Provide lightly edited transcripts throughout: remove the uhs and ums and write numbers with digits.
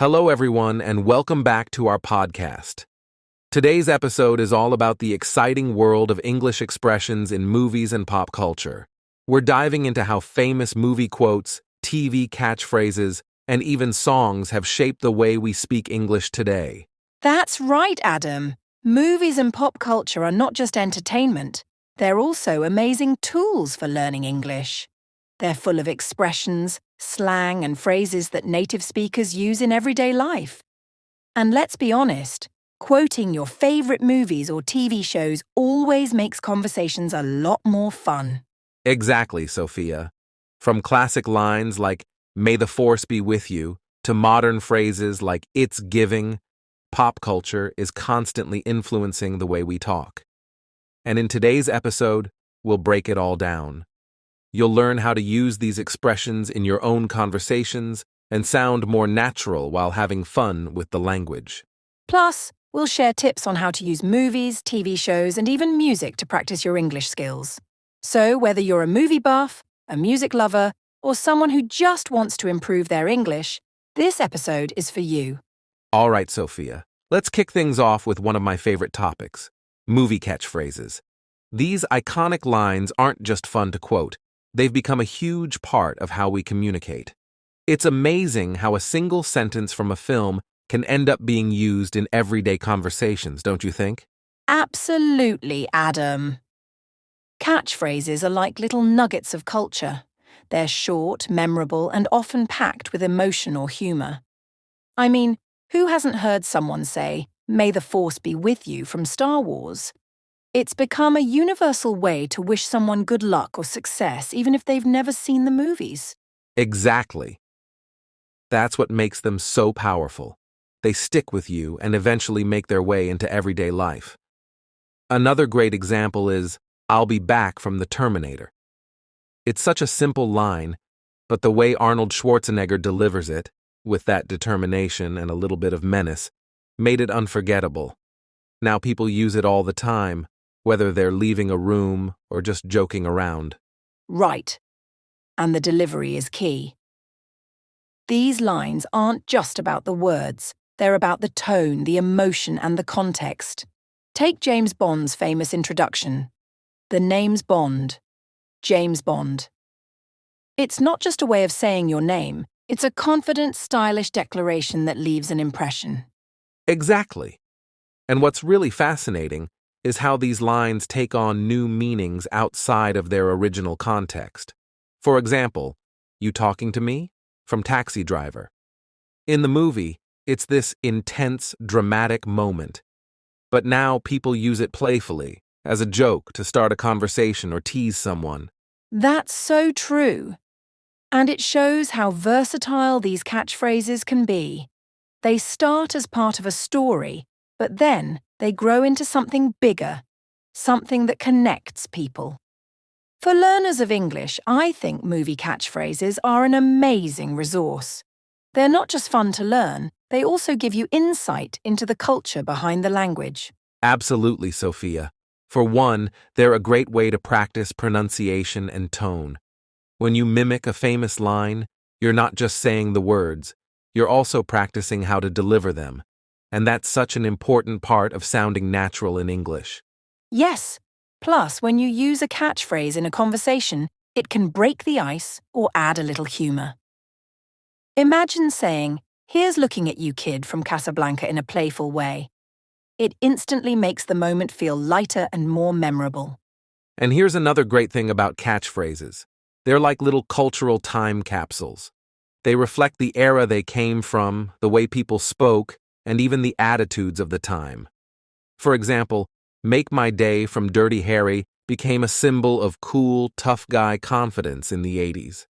Hello, everyone, and welcome back to our podcast. Today's episode is all about the exciting world of English expressions in movies and pop culture. We're diving into how famous movie quotes, TV catchphrases, and even songs have shaped the way we speak English today. That's right, Adam. Movies and pop culture are not just entertainment. They're also amazing tools for learning English. They're full of expressions, slang, and phrases that native speakers use in everyday life. And let's be honest, quoting your favorite movies or TV shows always makes conversations a lot more fun. Exactly, Sophia. From classic lines like, "May the force be with you," to modern phrases like, "It's giving," pop culture is constantly influencing the way we talk. And in today's episode, we'll break it all down. You'll learn how to use these expressions in your own conversations and sound more natural while having fun with the language. Plus, we'll share tips on how to use movies, TV shows, and even music to practice your English skills. So, whether you're a movie buff, a music lover, or someone who just wants to improve their English, this episode is for you. All right, Sophia, let's kick things off with one of my favorite topics, movie catchphrases. These iconic lines aren't just fun to quote. They've become a huge part of how we communicate. It's amazing how a single sentence from a film can end up being used in everyday conversations, don't you think? Absolutely, Adam. Catchphrases are like little nuggets of culture. They're short, memorable, and often packed with emotion or humour. I mean, who hasn't heard someone say, "May the force be with you" from Star Wars? It's become a universal way to wish someone good luck or success, even if they've never seen the movies. Exactly. That's what makes them so powerful. They stick with you and eventually make their way into everyday life. Another great example is, "I'll be back" from The Terminator. It's such a simple line, but the way Arnold Schwarzenegger delivers it, with that determination and a little bit of menace, made it unforgettable. Now people use it all the time, whether they're leaving a room or just joking around. Right. And the delivery is key. These lines aren't just about the words. They're about the tone, the emotion, and the context. Take James Bond's famous introduction. "The name's Bond. James Bond." It's not just a way of saying your name. It's a confident, stylish declaration that leaves an impression. Exactly. And what's really fascinating is how these lines take on new meanings outside of their original context. For example, "You talking to me?" from Taxi Driver. In the movie, it's this intense, dramatic moment. But now people use it playfully, as a joke to start a conversation or tease someone. That's so true. And it shows how versatile these catchphrases can be. They start as part of a story, but then they grow into something bigger, something that connects people. For learners of English, I think movie catchphrases are an amazing resource. They're not just fun to learn, they also give you insight into the culture behind the language. Absolutely, Sophia. For one, they're a great way to practice pronunciation and tone. When you mimic a famous line, you're not just saying the words, you're also practicing how to deliver them. And that's such an important part of sounding natural in English. Yes. Plus, when you use a catchphrase in a conversation, it can break the ice or add a little humour. Imagine saying, "Here's looking at you, kid," from Casablanca in a playful way. It instantly makes the moment feel lighter and more memorable. And here's another great thing about catchphrases. They're like little cultural time capsules. They reflect the era they came from, the way people spoke, and even the attitudes of the time. For example, "Make my day" from Dirty Harry became a symbol of cool, tough guy confidence in the 80s.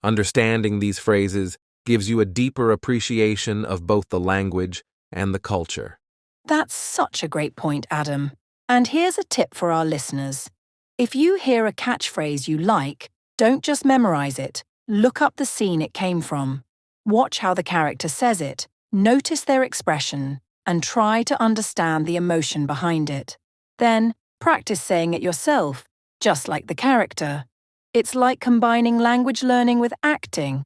Understanding these phrases gives you a deeper appreciation of both the language and the culture. That's such a great point, Adam. And here's a tip for our listeners. If you hear a catchphrase you like, don't just memorize it. Look up the scene it came from. Watch how the character says it. Notice their expression and try to understand the emotion behind it. Then, practice saying it yourself, just like the character. It's like combining language learning with acting.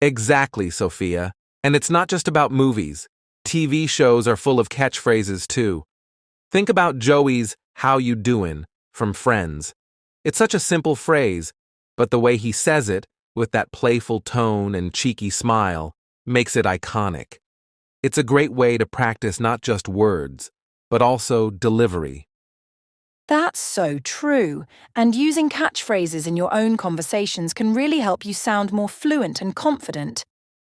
Exactly, Sophia. And it's not just about movies. TV shows are full of catchphrases too. Think about Joey's "How you doin'" from Friends. It's such a simple phrase, but the way he says it, with that playful tone and cheeky smile, makes it iconic. It's a great way to practice not just words, but also delivery. That's so true, and using catchphrases in your own conversations can really help you sound more fluent and confident.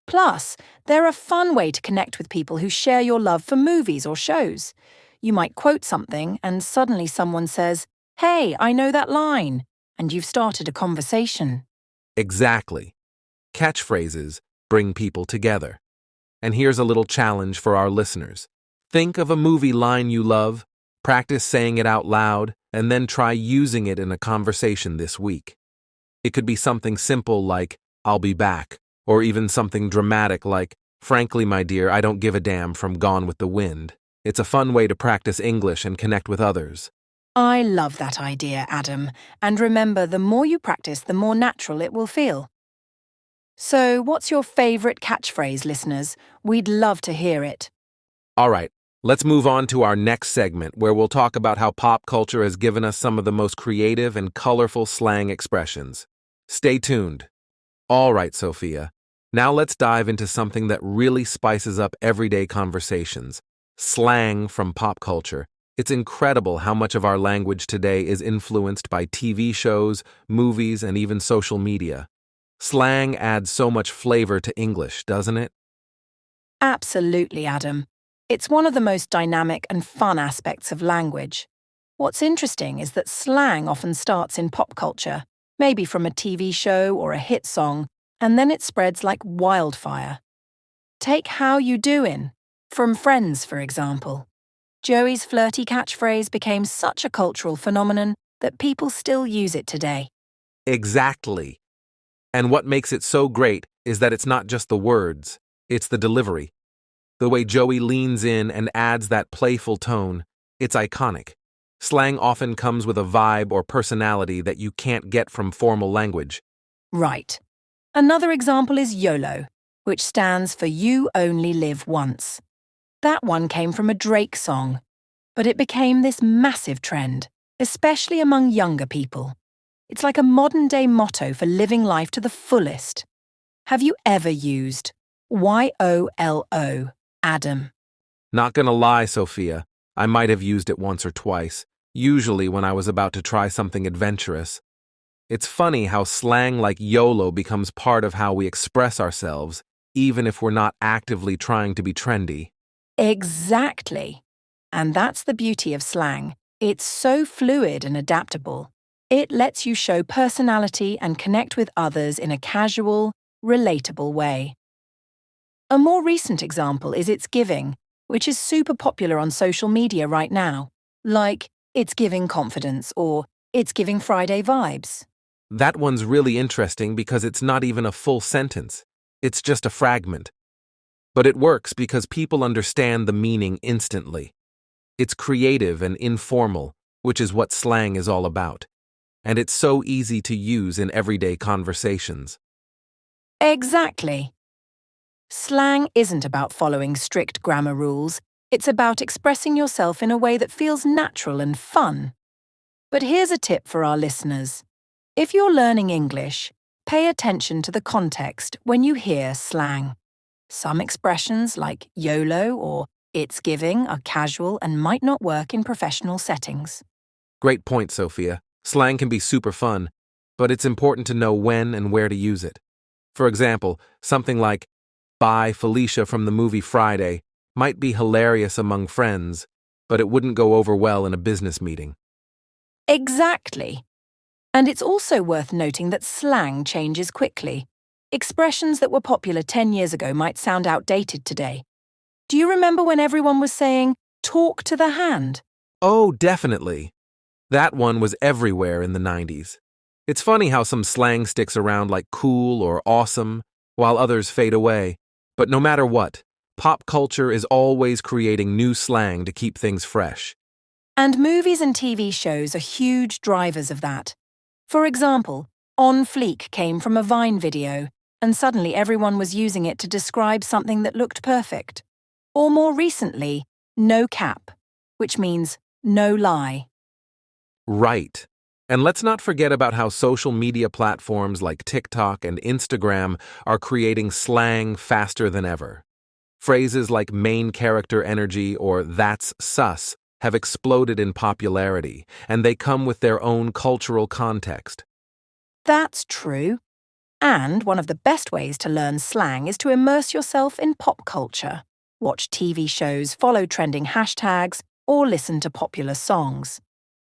Plus, they're a fun way to connect with people who share your love for movies or shows. You might quote something and suddenly someone says, "Hey, I know that line," and you've started a conversation. Exactly. Catchphrases bring people together. And here's a little challenge for our listeners. Think of a movie line you love, practice saying it out loud, and then try using it in a conversation this week. It could be something simple like, "I'll be back," or even something dramatic like, "Frankly, my dear, I don't give a damn" from Gone with the Wind. It's a fun way to practice English and connect with others. I love that idea, Adam. And remember, the more you practice, the more natural it will feel. So, what's your favourite catchphrase, listeners? We'd love to hear it. All right, let's move on to our next segment where we'll talk about how pop culture has given us some of the most creative and colorful slang expressions. Stay tuned. All right, Sophia. Now let's dive into something that really spices up everyday conversations. Slang from pop culture. It's incredible how much of our language today is influenced by TV shows, movies, and even social media. Slang adds so much flavor to English, doesn't it? Absolutely, Adam. It's one of the most dynamic and fun aspects of language. What's interesting is that slang often starts in pop culture, maybe from a TV show or a hit song, and then it spreads like wildfire. Take "How you doin'" from Friends, for example. Joey's flirty catchphrase became such a cultural phenomenon that people still use it today. Exactly. And what makes it so great is that it's not just the words, it's the delivery. The way Joey leans in and adds that playful tone, it's iconic. Slang often comes with a vibe or personality that you can't get from formal language. Right. Another example is YOLO, which stands for You Only Live Once. That one came from a Drake song, but it became this massive trend, especially among younger people. It's like a modern-day motto for living life to the fullest. Have you ever used YOLO, Adam? Not gonna lie, Sophia, I might have used it once or twice, usually when I was about to try something adventurous. It's funny how slang like YOLO becomes part of how we express ourselves, even if we're not actively trying to be trendy. Exactly. And that's the beauty of slang. It's so fluid and adaptable. It lets you show personality and connect with others in a casual, relatable way. A more recent example is "It's giving," which is super popular on social media right now, like "It's giving confidence" or "It's giving Friday vibes." That one's really interesting because it's not even a full sentence. It's just a fragment. But it works because people understand the meaning instantly. It's creative and informal, which is what slang is all about. And it's so easy to use in everyday conversations. Exactly. Slang isn't about following strict grammar rules. It's about expressing yourself in a way that feels natural and fun. But here's a tip for our listeners. If you're learning English, pay attention to the context when you hear slang. Some expressions like YOLO or "it's giving" are casual and might not work in professional settings. Great point, Sophia. Slang can be super fun, but it's important to know when and where to use it. For example, something like "Bye, Felicia" from the movie Friday might be hilarious among friends, but it wouldn't go over well in a business meeting. Exactly. And it's also worth noting that slang changes quickly. Expressions that were popular 10 years ago might sound outdated today. Do you remember when everyone was saying, "talk to the hand"? Oh, definitely. That one was everywhere in the 90s. It's funny how some slang sticks around like cool or awesome, while others fade away. But no matter what, pop culture is always creating new slang to keep things fresh. And movies and TV shows are huge drivers of that. For example, "On Fleek" came from a Vine video, and suddenly everyone was using it to describe something that looked perfect. Or more recently, no cap, which means no lie. Right. And let's not forget about how social media platforms like TikTok and Instagram are creating slang faster than ever. Phrases like main character energy or that's sus have exploded in popularity, and they come with their own cultural context. That's true. And one of the best ways to learn slang is to immerse yourself in pop culture. Watch TV shows, follow trending hashtags, or listen to popular songs.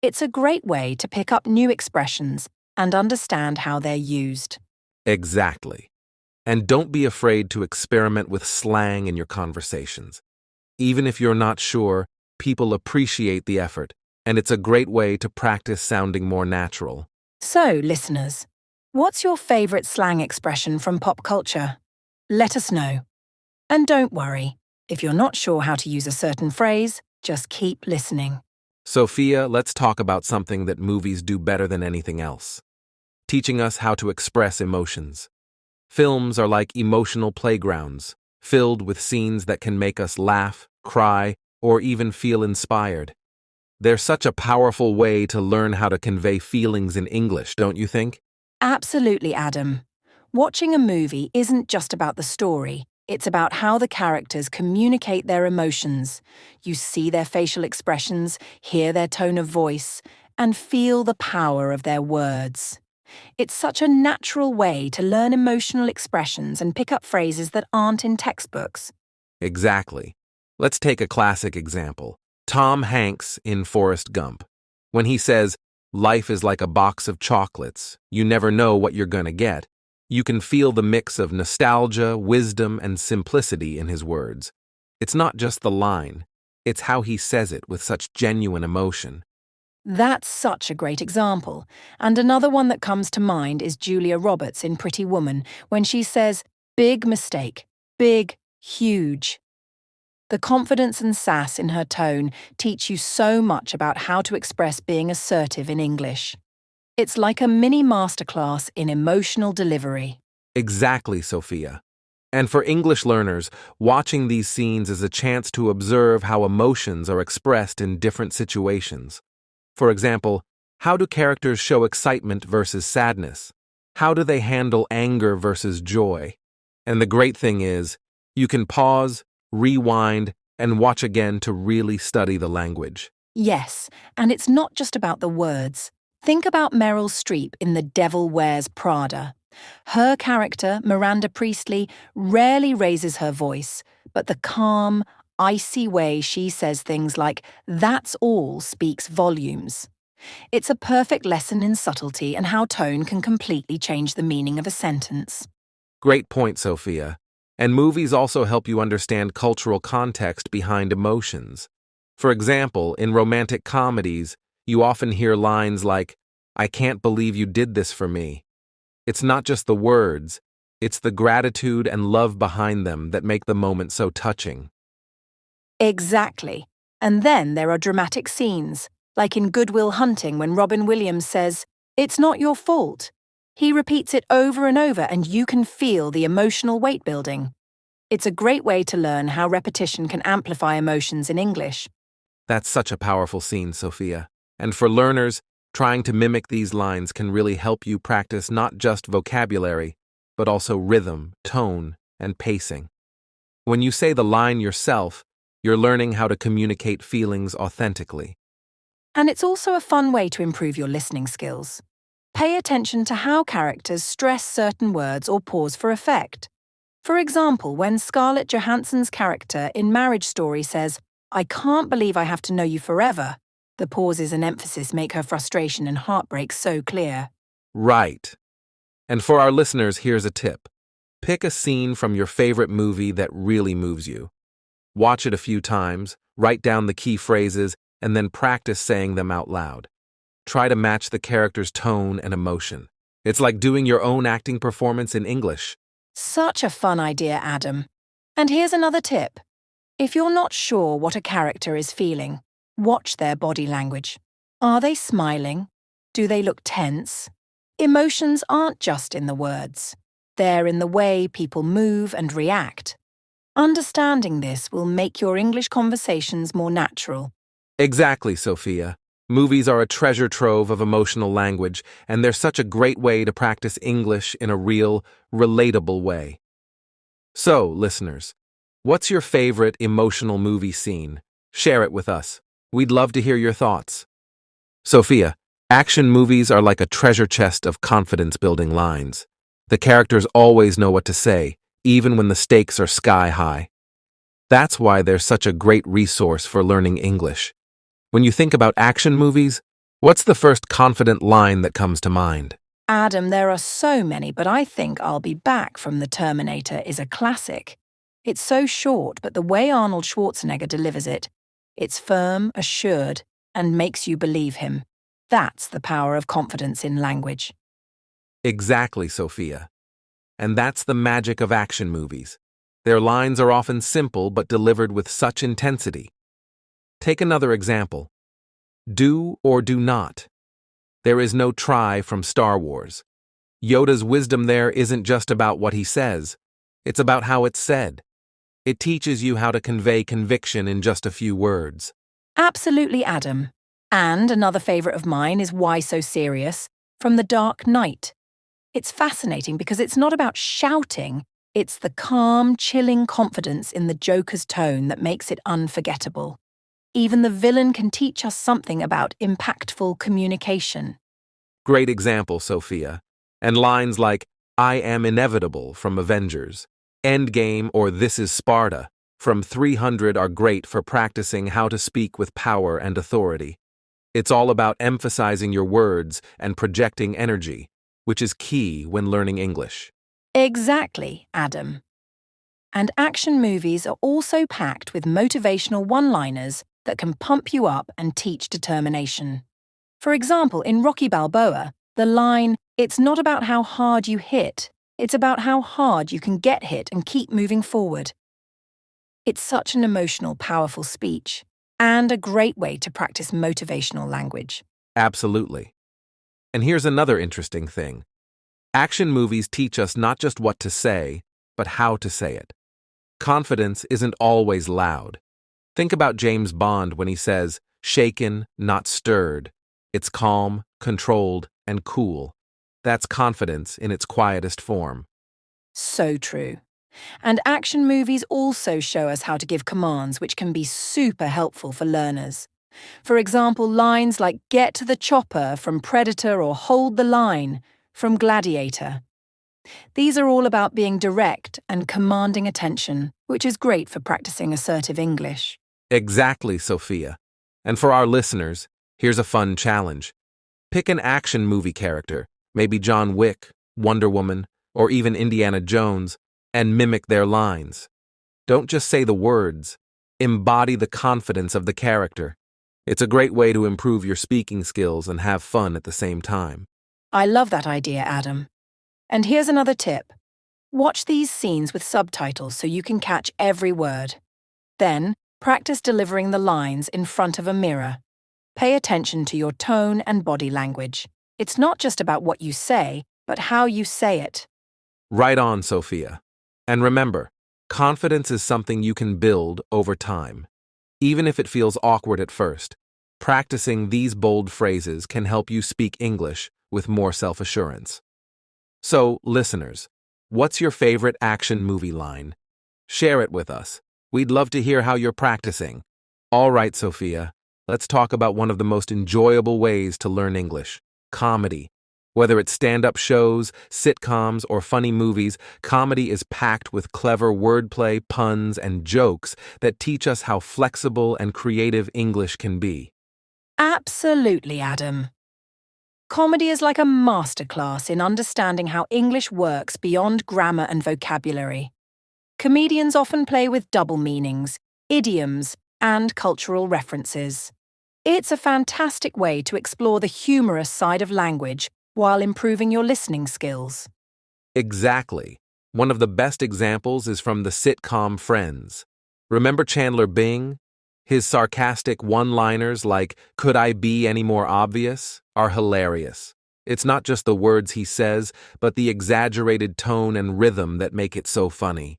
It's a great way to pick up new expressions and understand how they're used. Exactly. And don't be afraid to experiment with slang in your conversations. Even if you're not sure, people appreciate the effort, and it's a great way to practice sounding more natural. So, listeners, what's your favourite slang expression from pop culture? Let us know. And don't worry, if you're not sure how to use a certain phrase, just keep listening. Sophia, let's talk about something that movies do better than anything else: teaching us how to express emotions. Films are like emotional playgrounds, filled with scenes that can make us laugh, cry, or even feel inspired. They're such a powerful way to learn how to convey feelings in English, don't you think? Absolutely, Adam. Watching a movie isn't just about the story. It's about how the characters communicate their emotions. You see their facial expressions, hear their tone of voice, and feel the power of their words. It's such a natural way to learn emotional expressions and pick up phrases that aren't in textbooks. Exactly. Let's take a classic example. Tom Hanks in Forrest Gump. When he says, "Life is like a box of chocolates. You never know what you're gonna get," you can feel the mix of nostalgia, wisdom, and simplicity in his words. It's not just the line, it's how he says it with such genuine emotion. That's such a great example. And another one that comes to mind is Julia Roberts in Pretty Woman when she says, "Big mistake. Big, huge." The confidence and sass in her tone teach you so much about how to express being assertive in English. It's like a mini masterclass in emotional delivery. Exactly, Sophia. And for English learners, watching these scenes is a chance to observe how emotions are expressed in different situations. For example, how do characters show excitement versus sadness? How do they handle anger versus joy? And the great thing is, you can pause, rewind, and watch again to really study the language. Yes, and it's not just about the words. Think about Meryl Streep in The Devil Wears Prada. Her character, Miranda Priestley, rarely raises her voice, but the calm, icy way she says things like, "That's all," speaks volumes. It's a perfect lesson in subtlety and how tone can completely change the meaning of a sentence. Great point, Sophia. And movies also help you understand cultural context behind emotions. For example, in romantic comedies, you often hear lines like, "I can't believe you did this for me." It's not just the words, it's the gratitude and love behind them that make the moment so touching. Exactly. And then there are dramatic scenes, like in Good Will Hunting when Robin Williams says, "It's not your fault." He repeats it over and over and you can feel the emotional weight building. It's a great way to learn how repetition can amplify emotions in English. That's such a powerful scene, Sophia. And for learners, trying to mimic these lines can really help you practice not just vocabulary, but also rhythm, tone, and pacing. When you say the line yourself, you're learning how to communicate feelings authentically. And it's also a fun way to improve your listening skills. Pay attention to how characters stress certain words or pause for effect. For example, when Scarlett Johansson's character in Marriage Story says, "I can't believe I have to know you forever," the pauses and emphasis make her frustration and heartbreak so clear. Right. And for our listeners, here's a tip. Pick a scene from your favorite movie that really moves you. Watch it a few times, write down the key phrases, and then practice saying them out loud. Try to match the character's tone and emotion. It's like doing your own acting performance in English. Such a fun idea, Adam. And here's another tip. If you're not sure what a character is feeling, watch their body language. Are they smiling? Do they look tense? Emotions aren't just in the words. They're in the way people move and react. Understanding this will make your English conversations more natural. Exactly, Sophia. Movies are a treasure trove of emotional language, and they're such a great way to practice English in a real, relatable way. So, listeners, what's your favorite emotional movie scene? Share it with us. We'd love to hear your thoughts. Sophia, action movies are like a treasure chest of confidence-building lines. The characters always know what to say, even when the stakes are sky high. That's why they're such a great resource for learning English. When you think about action movies, what's the first confident line that comes to mind? Adam, there are so many, but I think I'll Be Back from The Terminator is a classic. It's so short, but the way Arnold Schwarzenegger delivers it, it's firm, assured, and makes you believe him. That's the power of confidence in language. Exactly, Sophia. And that's the magic of action movies. Their lines are often simple but delivered with such intensity. Take another example. Do or do not. There is no try from Star Wars. Yoda's wisdom there isn't just about what he says. It's about how it's said. It teaches you how to convey conviction in just a few words. Absolutely, Adam. And another favourite of mine is Why So Serious from The Dark Knight. It's fascinating because it's not about shouting, it's the calm, chilling confidence in the Joker's tone that makes it unforgettable. Even the villain can teach us something about impactful communication. Great example, Sophia. And lines like, I am inevitable from Avengers, Endgame or This is Sparta from 300 are great for practicing how to speak with power and authority. It's all about emphasizing your words and projecting energy, which is key when learning English. Exactly, Adam. And action movies are also packed with motivational one-liners that can pump you up and teach determination. For example, in Rocky Balboa, the line, "It's not about how hard you hit, it's about how hard you can get hit and keep moving forward." It's such an emotional, powerful speech, and a great way to practice motivational language. Absolutely. And here's another interesting thing. Action movies teach us not just what to say, but how to say it. Confidence isn't always loud. Think about James Bond when he says, shaken, not stirred. It's calm, controlled, and cool. That's confidence in its quietest form. So true. And action movies also show us how to give commands, which can be super helpful for learners. For example, lines like "get to the chopper" from Predator or "hold the line" from Gladiator. These are all about being direct and commanding attention, which is great for practicing assertive English. Exactly, Sophia. And for our listeners, here's a fun challenge. Pick an action movie character, maybe John Wick, Wonder Woman, or even Indiana Jones, and mimic their lines. Don't just say the words, embody the confidence of the character. It's a great way to improve your speaking skills and have fun at the same time. I love that idea, Adam. And here's another tip. Watch these scenes with subtitles so you can catch every word. Then, practice delivering the lines in front of a mirror. Pay attention to your tone and body language. It's not just about what you say, but how you say it. Right on, Sophia. And remember, confidence is something you can build over time. Even if it feels awkward at first, practicing these bold phrases can help you speak English with more self-assurance. So, listeners, what's your favorite action movie line? Share it with us. We'd love to hear how you're practicing. All right, Sophia, let's talk about one of the most enjoyable ways to learn English: comedy. Whether it's stand-up shows, sitcoms, or funny movies, comedy is packed with clever wordplay, puns, and jokes that teach us how flexible and creative English can be. Absolutely, Adam. Comedy is like a masterclass in understanding how English works beyond grammar and vocabulary. Comedians often play with double meanings, idioms, and cultural references. It's a fantastic way to explore the humorous side of language while improving your listening skills. Exactly. One of the best examples is from the sitcom Friends. Remember Chandler Bing? His sarcastic one-liners like, "Could I be any more obvious?" are hilarious. It's not just the words he says, but the exaggerated tone and rhythm that make it so funny.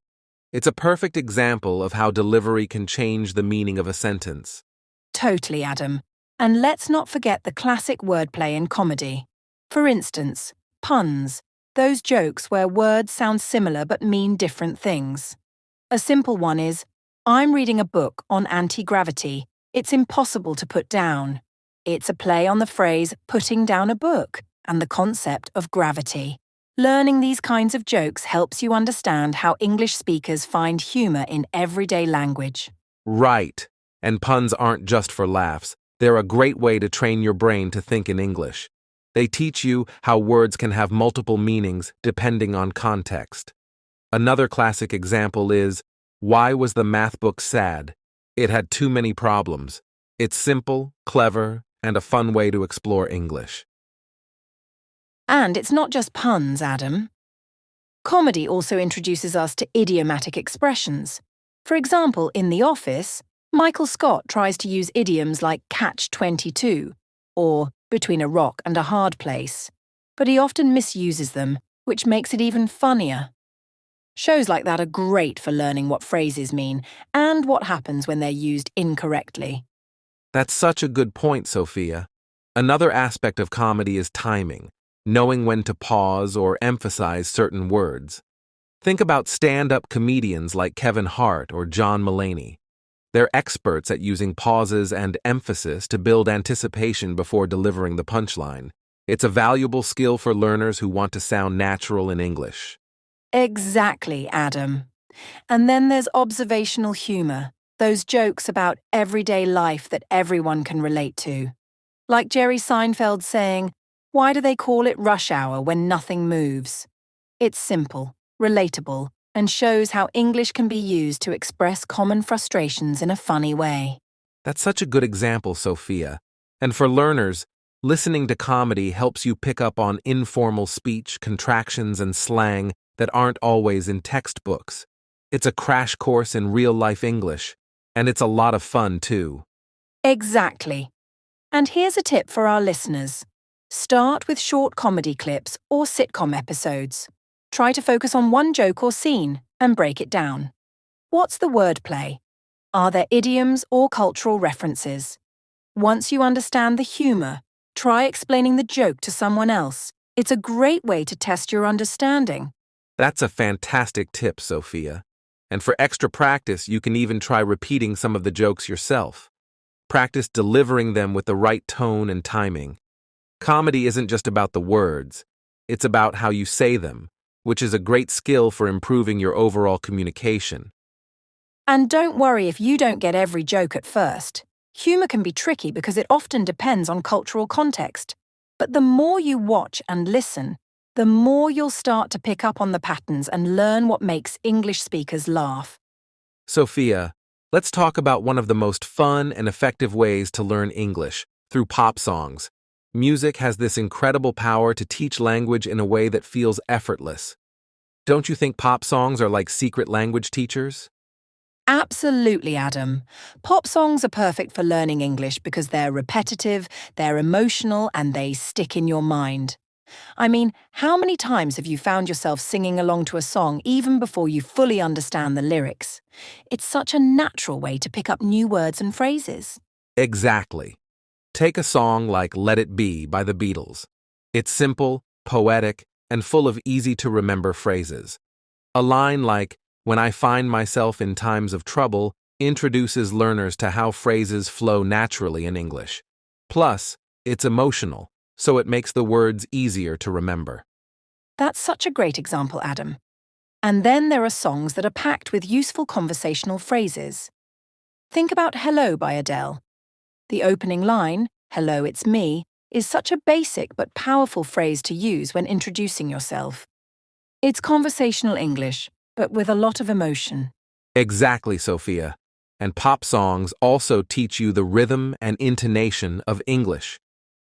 It's a perfect example of how delivery can change the meaning of a sentence. Totally, Adam. And let's not forget the classic wordplay in comedy. For instance, puns, those jokes where words sound similar but mean different things. A simple one is, I'm reading a book on anti-gravity. It's impossible to put down. It's a play on the phrase putting down a book and the concept of gravity. Learning these kinds of jokes helps you understand how English speakers find humor in everyday language. Right. And puns aren't just for laughs. They're a great way to train your brain to think in English. They teach you how words can have multiple meanings depending on context. Another classic example is, why was the math book sad? It had too many problems. It's simple, clever, and a fun way to explore English. And it's not just puns, Adam. Comedy also introduces us to idiomatic expressions. For example, in The Office, Michael Scott tries to use idioms like catch-22 or between a rock and a hard place, but he often misuses them, which makes it even funnier. Shows like that are great for learning what phrases mean and what happens when they're used incorrectly. That's such a good point, Sophia. Another aspect of comedy is timing, knowing when to pause or emphasize certain words. Think about stand-up comedians like Kevin Hart or John Mulaney. They're experts at using pauses and emphasis to build anticipation before delivering the punchline. It's a valuable skill for learners who want to sound natural in English. Exactly, Adam. And then there's observational humor, those jokes about everyday life that everyone can relate to. Like Jerry Seinfeld saying, "Why do they call it rush hour when nothing moves?" It's simple, relatable, and shows how English can be used to express common frustrations in a funny way. That's such a good example, Sophia. And for learners, listening to comedy helps you pick up on informal speech, contractions, and slang that aren't always in textbooks. It's a crash course in real-life English, and it's a lot of fun, too. Exactly. And here's a tip for our listeners. Start with short comedy clips or sitcom episodes. Try to focus on one joke or scene and break it down. What's the wordplay? Are there idioms or cultural references? Once you understand the humor, try explaining the joke to someone else. It's a great way to test your understanding. That's a fantastic tip, Sophia. And for extra practice, you can even try repeating some of the jokes yourself. Practice delivering them with the right tone and timing. Comedy isn't just about the words. It's about how you say them, which is a great skill for improving your overall communication. And don't worry if you don't get every joke at first. Humor can be tricky because it often depends on cultural context. But the more you watch and listen, the more you'll start to pick up on the patterns and learn what makes English speakers laugh. Sophia, let's talk about one of the most fun and effective ways to learn English, through pop songs. Music has this incredible power to teach language in a way that feels effortless. Don't you think pop songs are like secret language teachers? Absolutely, Adam. Pop songs are perfect for learning English because they're repetitive, they're emotional, and they stick in your mind. I mean, how many times have you found yourself singing along to a song even before you fully understand the lyrics? It's such a natural way to pick up new words and phrases. Exactly. Take a song like Let It Be by the Beatles. It's simple, poetic, and full of easy-to-remember phrases. A line like, "When I find myself in times of trouble," introduces learners to how phrases flow naturally in English. Plus, it's emotional, so it makes the words easier to remember. That's such a great example, Adam. And then there are songs that are packed with useful conversational phrases. Think about Hello by Adele. The opening line, "Hello, it's me," is such a basic but powerful phrase to use when introducing yourself. It's conversational English, but with a lot of emotion. Exactly, Sophia. And pop songs also teach you the rhythm and intonation of English.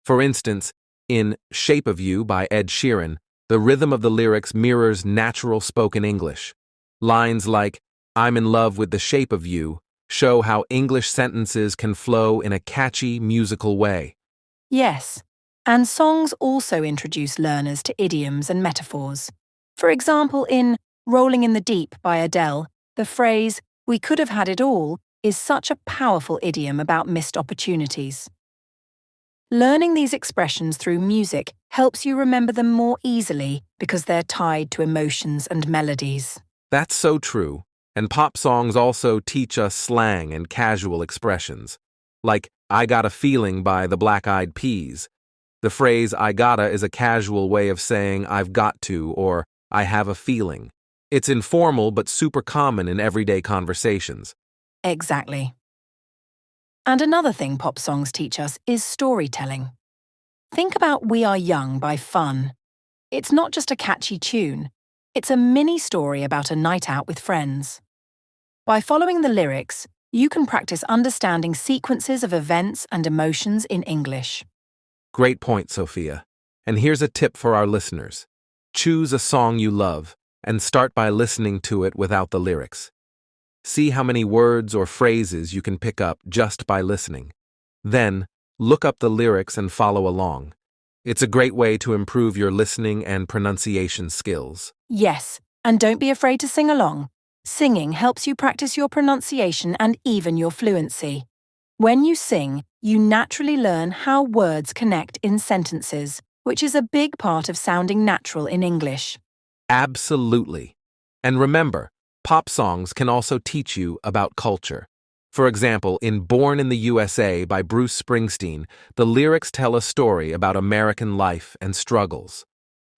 For instance, in Shape of You by Ed Sheeran, the rhythm of the lyrics mirrors natural spoken English. Lines like, "I'm in love with the shape of you," show how English sentences can flow in a catchy, musical way. Yes, And songs also introduce learners to idioms and metaphors. For example, in Rolling in the Deep by Adele, the phrase, "we could have had it all," is such a powerful idiom about missed opportunities. Learning these expressions through music helps you remember them more easily because they're tied to emotions and melodies. That's so true. And pop songs also teach us slang and casual expressions. Like, "I Got a Feeling" by the Black Eyed Peas. The phrase "I gotta" is a casual way of saying "I've got to" or "I have a feeling." It's informal but super common in everyday conversations. Exactly. And another thing pop songs teach us is storytelling. Think about We Are Young by Fun. It's not just a catchy tune, it's a mini story about a night out with friends. By following the lyrics, you can practice understanding sequences of events and emotions in English. Great point, Sophia. And here's a tip for our listeners. Choose a song you love and start by listening to it without the lyrics. See how many words or phrases you can pick up just by listening. Then, look up the lyrics and follow along. It's a great way to improve your listening and pronunciation skills. Yes, and don't be afraid to sing along. Singing helps you practice your pronunciation and even your fluency. When you sing, you naturally learn how words connect in sentences, which is a big part of sounding natural in English. Absolutely. And remember, pop songs can also teach you about culture. For example, in Born in the USA by Bruce Springsteen, the lyrics tell a story about American life and struggles.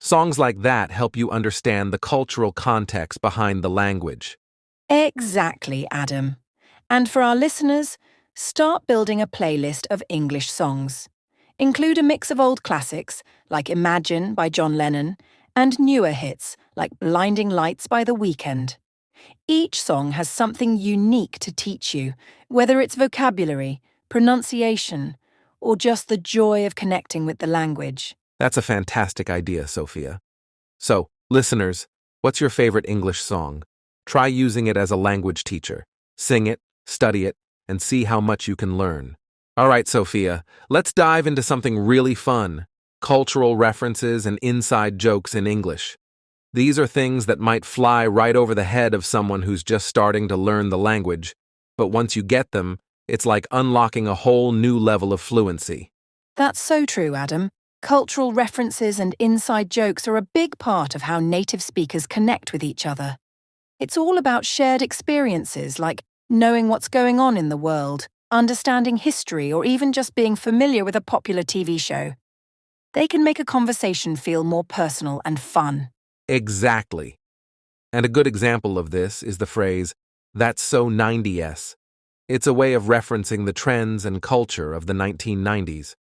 Songs like that help you understand the cultural context behind the language. Exactly, Adam. And for our listeners, start building a playlist of English songs. Include a mix of old classics, like Imagine by John Lennon, and newer hits, like Blinding Lights by The Weeknd. Each song has something unique to teach you, whether it's vocabulary, pronunciation, or just the joy of connecting with the language. That's a fantastic idea, Sophia. So, listeners, what's your favorite English song? Try using it as a language teacher. Sing it, study it, and see how much you can learn. All right, Sophia, let's dive into something really fun: cultural references and inside jokes in English. These are things that might fly right over the head of someone who's just starting to learn the language, but once you get them, it's like unlocking a whole new level of fluency. That's so true, Adam. Cultural references and inside jokes are a big part of how native speakers connect with each other. It's all about shared experiences like knowing what's going on in the world, understanding history, or even just being familiar with a popular TV show. They can make a conversation feel more personal and fun. Exactly. And a good example of this is the phrase, "That's so 90s." It's a way of referencing the trends and culture of the 1990s.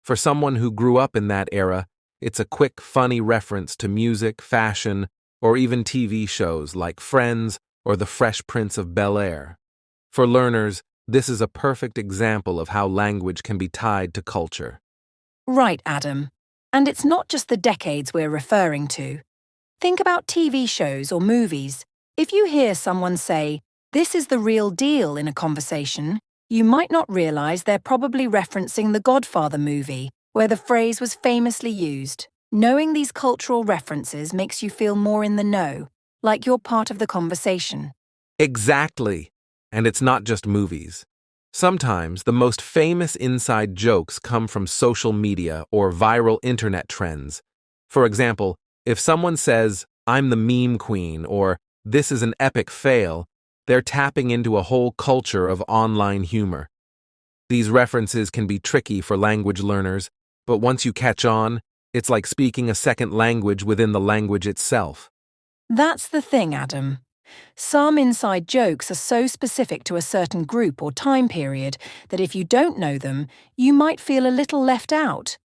For someone who grew up in that era, it's a quick, funny reference to music, fashion, or even TV shows like Friends or The Fresh Prince of Bel-Air. For learners, this is a perfect example of how language can be tied to culture. Right, Adam. And it's not just the decades we're referring to. Think about TV shows or movies. If you hear someone say, "This is the real deal" in a conversation, you might not realize they're probably referencing the Godfather movie, where the phrase was famously used. Knowing these cultural references makes you feel more in the know, like you're part of the conversation. Exactly. And it's not just movies. Sometimes the most famous inside jokes come from social media or viral internet trends. For example, if someone says, "I'm the meme queen," or "this is an epic fail," they're tapping into a whole culture of online humor. These references can be tricky for language learners, but once you catch on, it's like speaking a second language within the language itself. That's the thing, Adam. Some inside jokes are so specific to a certain group or time period that if you don't know them, you might feel a little left out.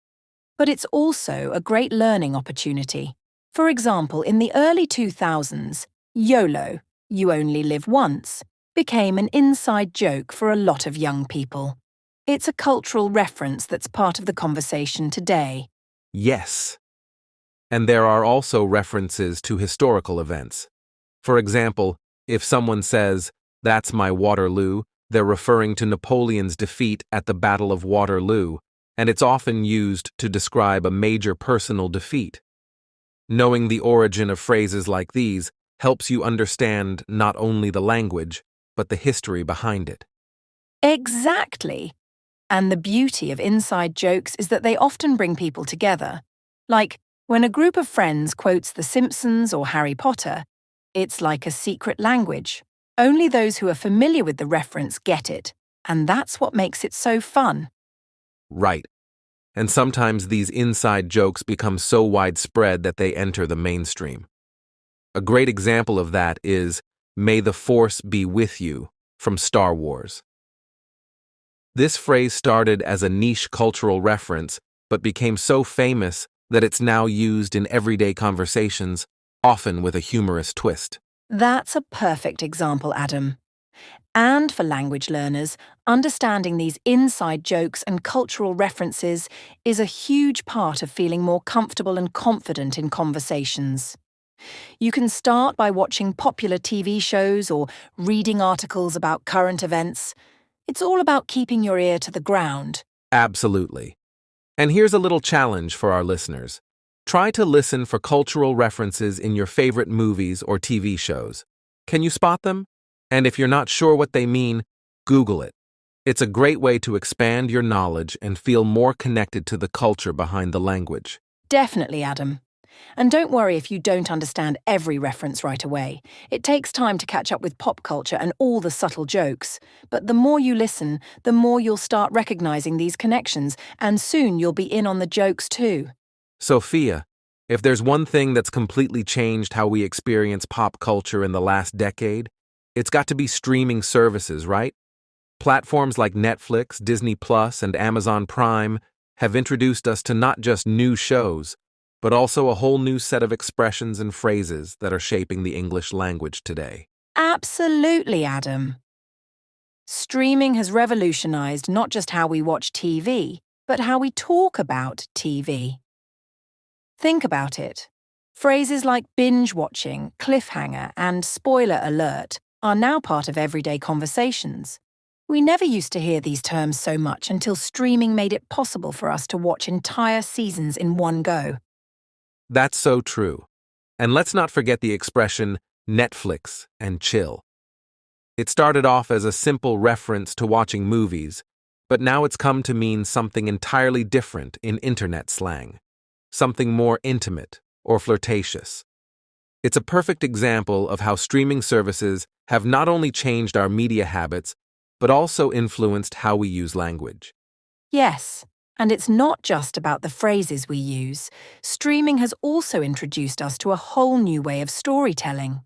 But it's also a great learning opportunity. For example, in the early 2000s, YOLO, you only live once, became an inside joke for a lot of young people. It's a cultural reference that's part of the conversation today. Yes. And there are also references to historical events. For example, if someone says, "That's my Waterloo," they're referring to Napoleon's defeat at the Battle of Waterloo, and it's often used to describe a major personal defeat. Knowing the origin of phrases like these helps you understand not only the language, but the history behind it. Exactly. And the beauty of inside jokes is that they often bring people together. Like, when a group of friends quotes The Simpsons or Harry Potter, it's like a secret language. Only those who are familiar with the reference get it, and that's what makes it so fun. Right. And sometimes these inside jokes become so widespread that they enter the mainstream. A great example of that is "May the Force be with you" from Star Wars. This phrase started as a niche cultural reference, but became so famous that it's now used in everyday conversations, often with a humorous twist. That's a perfect example, Adam. And for language learners, understanding these inside jokes and cultural references is a huge part of feeling more comfortable and confident in conversations. You can start by watching popular TV shows or reading articles about current events. It's all about keeping your ear to the ground. Absolutely. And here's a little challenge for our listeners. Try to listen for cultural references in your favorite movies or TV shows. Can you spot them? And if you're not sure what they mean, Google it. It's a great way to expand your knowledge and feel more connected to the culture behind the language. Definitely, Adam. And don't worry if you don't understand every reference right away. It takes time to catch up with pop culture and all the subtle jokes. But the more you listen, the more you'll start recognizing these connections, and soon you'll be in on the jokes too. Sophia, if there's one thing that's completely changed how we experience pop culture in the last decade, it's got to be streaming services, right? Platforms like Netflix, Disney Plus, and Amazon Prime have introduced us to not just new shows, but also a whole new set of expressions and phrases that are shaping the English language today. Absolutely, Adam. Streaming has revolutionized not just how we watch TV, but how we talk about TV. Think about it. Phrases like binge watching, cliffhanger, and spoiler alert are now part of everyday conversations. We never used to hear these terms so much until streaming made it possible for us to watch entire seasons in one go. That's so true. And let's not forget the expression Netflix and chill. It started off as a simple reference to watching movies, but now it's come to mean something entirely different in internet slang, something more intimate or flirtatious. It's a perfect example of how streaming services have not only changed our media habits, but also influenced how we use language. Yes, and it's not just about the phrases we use. Streaming has also introduced us to a whole new way of storytelling.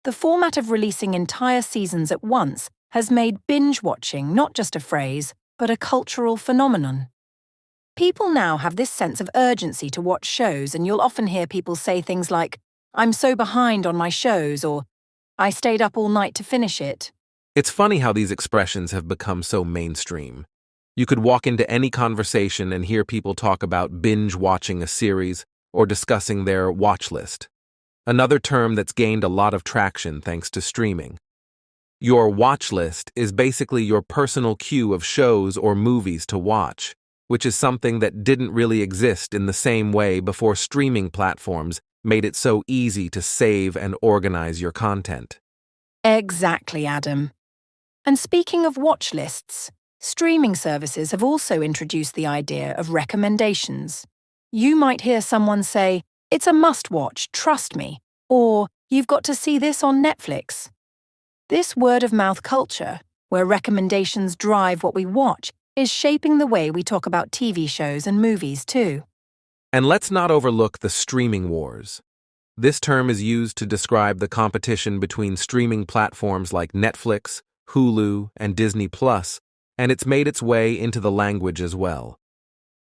The format of releasing entire seasons at once has made binge watching not just a phrase, but a cultural phenomenon. People now have this sense of urgency to watch shows, and you'll often hear people say things like, "I'm so behind on my shows," or "I stayed up all night to finish it." It's funny how these expressions have become so mainstream. You could walk into any conversation and hear people talk about binge watching a series or discussing their watch list. Another term that's gained a lot of traction thanks to streaming. Your watch list is basically your personal queue of shows or movies to watch, which is something that didn't really exist in the same way before streaming platforms made it so easy to save and organize your content. Exactly, Adam. And speaking of watch lists, streaming services have also introduced the idea of recommendations. You might hear someone say, "It's a must-watch, trust me," or "You've got to see this on Netflix." This word-of-mouth culture, where recommendations drive what we watch, is shaping the way we talk about TV shows and movies too. And let's not overlook the streaming wars. This term is used to describe the competition between streaming platforms like Netflix, Hulu, and Disney Plus, and it's made its way into the language as well.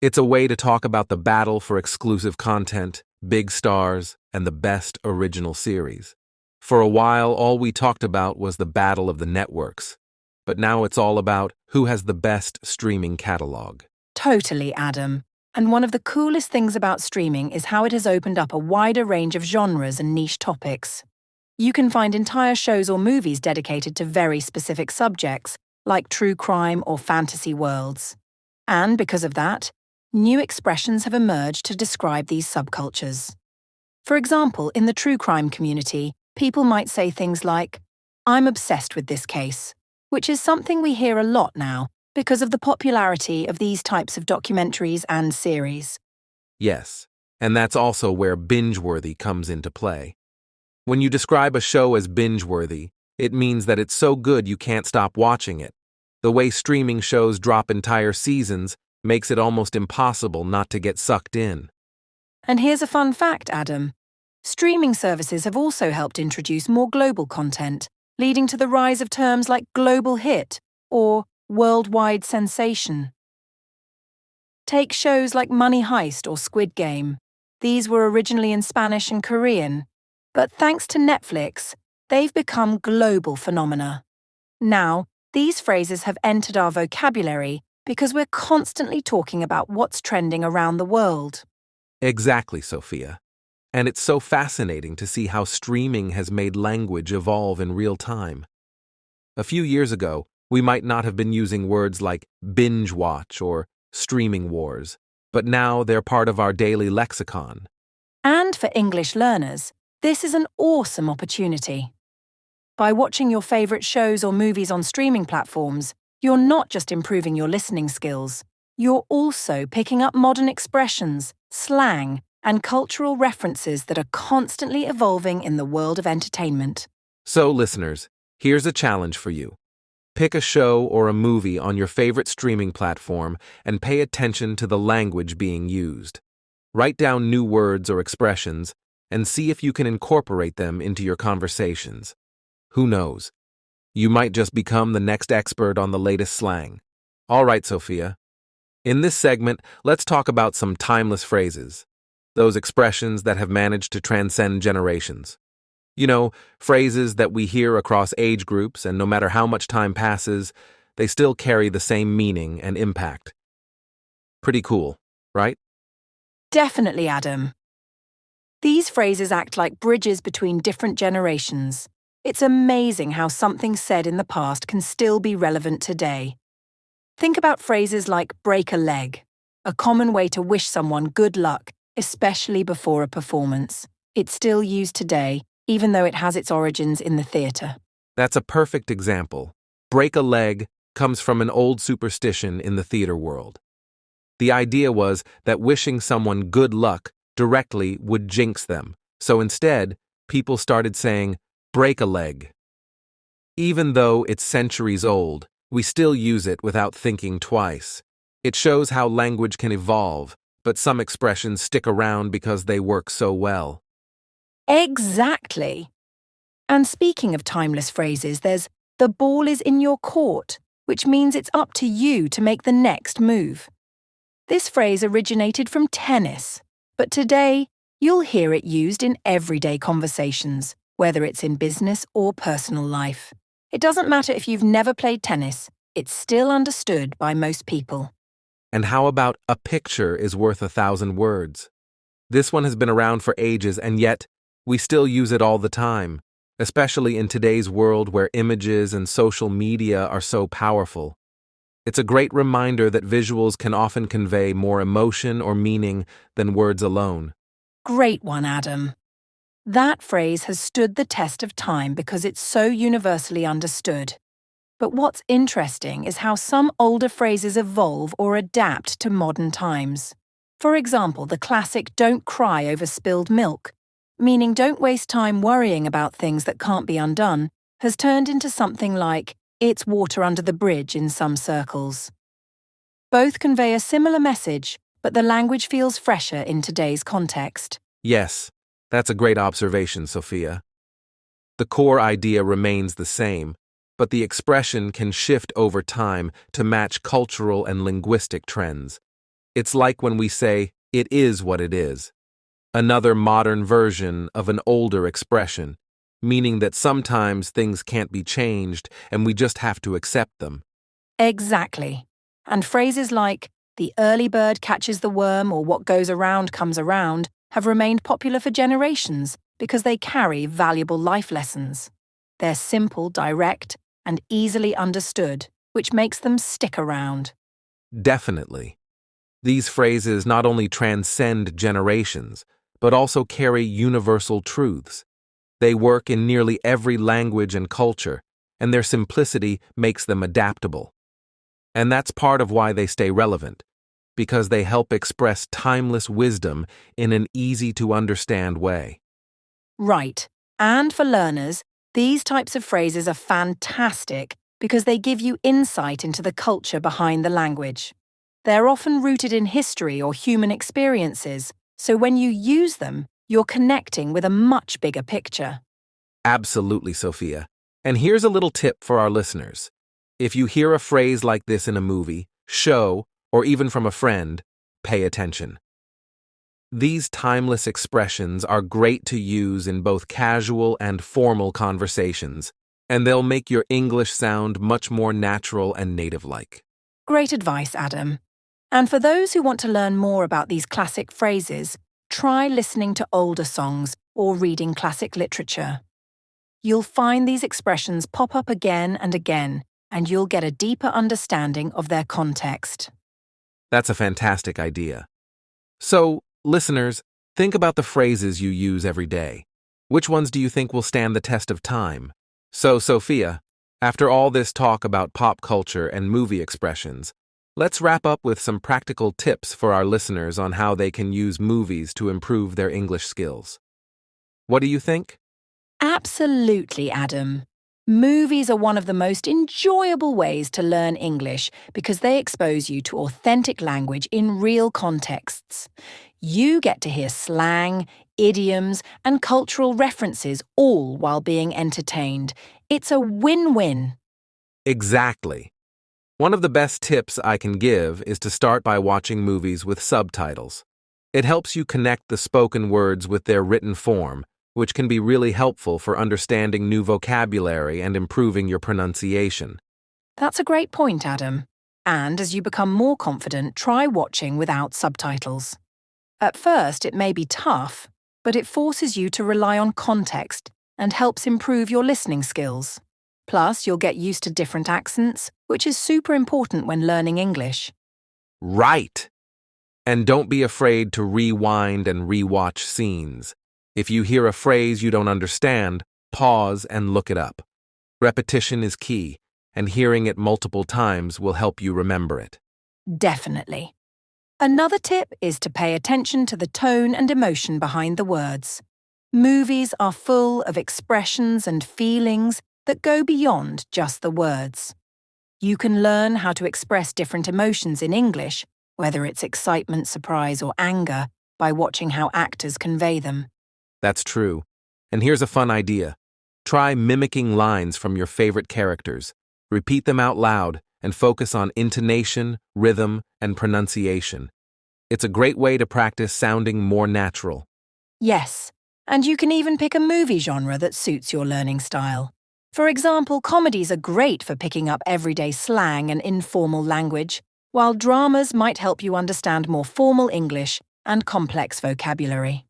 It's a way to talk about the battle for exclusive content, big stars, and the best original series. For a while, all we talked about was the battle of the networks, but now it's all about who has the best streaming catalog. Totally, Adam. And one of the coolest things about streaming is how it has opened up a wider range of genres and niche topics. You can find entire shows or movies dedicated to very specific subjects, like true crime or fantasy worlds. And because of that, new expressions have emerged to describe these subcultures. For example, in the true crime community, people might say things like, "I'm obsessed with this case," which is something we hear a lot now because of the popularity of these types of documentaries and series. Yes, and that's also where binge-worthy comes into play. When you describe a show as binge-worthy, it means that it's so good you can't stop watching it. The way streaming shows drop entire seasons makes it almost impossible not to get sucked in. And here's a fun fact, Adam. Streaming services have also helped introduce more global content, leading to the rise of terms like global hit or worldwide sensation. Take shows like Money Heist or Squid Game. These were originally in Spanish and Korean, but thanks to Netflix, they've become global phenomena. Now, these phrases have entered our vocabulary because we're constantly talking about what's trending around the world. Exactly, Sophia. And it's so fascinating to see how streaming has made language evolve in real time. A few years ago, we might not have been using words like binge watch or streaming wars, but now they're part of our daily lexicon. And for English learners, this is an awesome opportunity. By watching your favourite shows or movies on streaming platforms, you're not just improving your listening skills, you're also picking up modern expressions, slang, and cultural references that are constantly evolving in the world of entertainment. So, listeners, here's a challenge for you. Pick a show or a movie on your favorite streaming platform and pay attention to the language being used. Write down new words or expressions and see if you can incorporate them into your conversations. Who knows? You might just become the next expert on the latest slang. All right, Sophia. In this segment, let's talk about some timeless phrases. Those expressions that have managed to transcend generations. You know, phrases that we hear across age groups, and no matter how much time passes, they still carry the same meaning and impact. Pretty cool, right? Definitely, Adam. These phrases act like bridges between different generations. It's amazing how something said in the past can still be relevant today. Think about phrases like break a leg, a common way to wish someone good luck, especially before a performance. It's still used today, even though it has its origins in the theatre. That's a perfect example. Break a leg comes from an old superstition in the theater world. The idea was that wishing someone good luck directly would jinx them, so instead, people started saying, break a leg. Even though it's centuries old, we still use it without thinking twice. It shows how language can evolve, but some expressions stick around because they work so well. Exactly. And speaking of timeless phrases, there's "the ball is in your court," which means it's up to you to make the next move. This phrase originated from tennis, but today you'll hear it used in everyday conversations, whether it's in business or personal life. It doesn't matter if you've never played tennis, it's still understood by most people. And how about a picture is worth 1,000 words? This one has been around for ages, and yet we still use it all the time, especially in today's world where images and social media are so powerful. It's a great reminder that visuals can often convey more emotion or meaning than words alone. Great one, Adam. That phrase has stood the test of time because it's so universally understood. But what's interesting is how some older phrases evolve or adapt to modern times. For example, the classic "don't cry over spilled milk," meaning don't waste time worrying about things that can't be undone, has turned into something like "it's water under the bridge" in some circles. Both convey a similar message, but the language feels fresher in today's context. Yes, that's a great observation, Sophia. The core idea remains the same, but the expression can shift over time to match cultural and linguistic trends. It's like when we say, "it is what it is," another modern version of an older expression, meaning that sometimes things can't be changed and we just have to accept them. Exactly. And phrases like "the early bird catches the worm" or "what goes around comes around" have remained popular for generations because they carry valuable life lessons. They're simple, direct, and easily understood, which makes them stick around. Definitely. These phrases not only transcend generations, but also carry universal truths. They work in nearly every language and culture, and their simplicity makes them adaptable. And that's part of why they stay relevant, because they help express timeless wisdom in an easy-to-understand way. Right. And for learners, these types of phrases are fantastic because they give you insight into the culture behind the language. They're often rooted in history or human experiences, so when you use them, you're connecting with a much bigger picture. Absolutely, Sophia. And here's a little tip for our listeners. If you hear a phrase like this in a movie, show, or even from a friend, pay attention. These timeless expressions are great to use in both casual and formal conversations, and they'll make your English sound much more natural and native-like. Great advice, Adam. And for those who want to learn more about these classic phrases, try listening to older songs or reading classic literature. You'll find these expressions pop up again and again, and you'll get a deeper understanding of their context. That's a fantastic idea. So, listeners, think about the phrases you use every day. Which ones do you think will stand the test of time? So, Sophia, after all this talk about pop culture and movie expressions, let's wrap up with some practical tips for our listeners on how they can use movies to improve their English skills. What do you think? Absolutely, Adam. Movies are one of the most enjoyable ways to learn English because they expose you to authentic language in real contexts. You get to hear slang, idioms, and cultural references all while being entertained. It's a win-win. Exactly. One of the best tips I can give is to start by watching movies with subtitles. It helps you connect the spoken words with their written form, which can be really helpful for understanding new vocabulary and improving your pronunciation. That's a great point, Adam. And as you become more confident, try watching without subtitles. At first, it may be tough, but it forces you to rely on context and helps improve your listening skills. Plus, you'll get used to different accents, which is super important when learning English. Right! And don't be afraid to rewind and rewatch scenes. If you hear a phrase you don't understand, pause and look it up. Repetition is key, and hearing it multiple times will help you remember it. Definitely. Another tip is to pay attention to the tone and emotion behind the words. Movies are full of expressions and feelings that go beyond just the words. You can learn how to express different emotions in English, whether it's excitement, surprise, or anger, by watching how actors convey them. That's true. And here's a fun idea. Try mimicking lines from your favorite characters. Repeat them out loud and focus on intonation, rhythm, and pronunciation. It's a great way to practice sounding more natural. Yes, and you can even pick a movie genre that suits your learning style. For example, comedies are great for picking up everyday slang and informal language, while dramas might help you understand more formal English and complex vocabulary.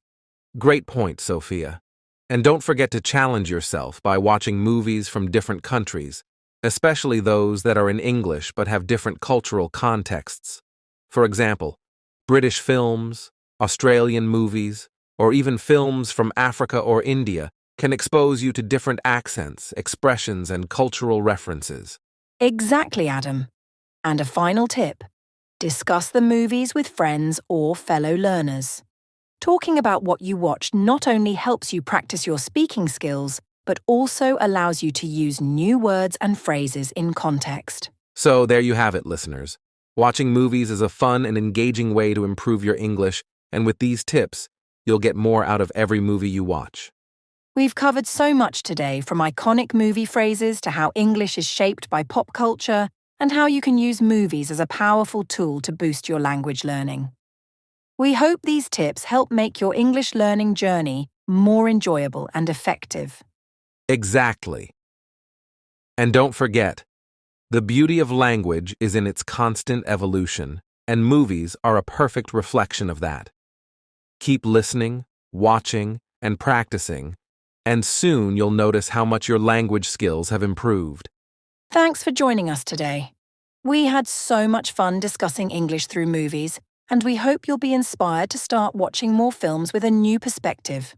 Great point, Sophia. And don't forget to challenge yourself by watching movies from different countries, especially those that are in English but have different cultural contexts. For example, British films, Australian movies, or even films from Africa or India can expose you to different accents, expressions, and cultural references. Exactly, Adam. And a final tip: discuss the movies with friends or fellow learners. Talking about what you watched not only helps you practice your speaking skills, but also allows you to use new words and phrases in context. So there you have it, listeners. Watching movies is a fun and engaging way to improve your English, and with these tips, you'll get more out of every movie you watch. We've covered so much today, from iconic movie phrases to how English is shaped by pop culture, and how you can use movies as a powerful tool to boost your language learning. We hope these tips help make your English learning journey more enjoyable and effective. Exactly. And don't forget, the beauty of language is in its constant evolution, and movies are a perfect reflection of that. Keep listening, watching, and practicing, and soon you'll notice how much your language skills have improved. Thanks for joining us today. We had so much fun discussing English through movies, and we hope you'll be inspired to start watching more films with a new perspective.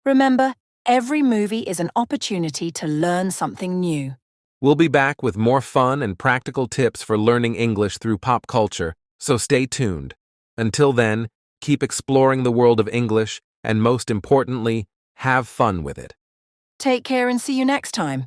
Remember, every movie is an opportunity to learn something new. We'll be back with more fun and practical tips for learning English through pop culture, so stay tuned. Until then, keep exploring the world of English, and most importantly, have fun with it. Take care and see you next time.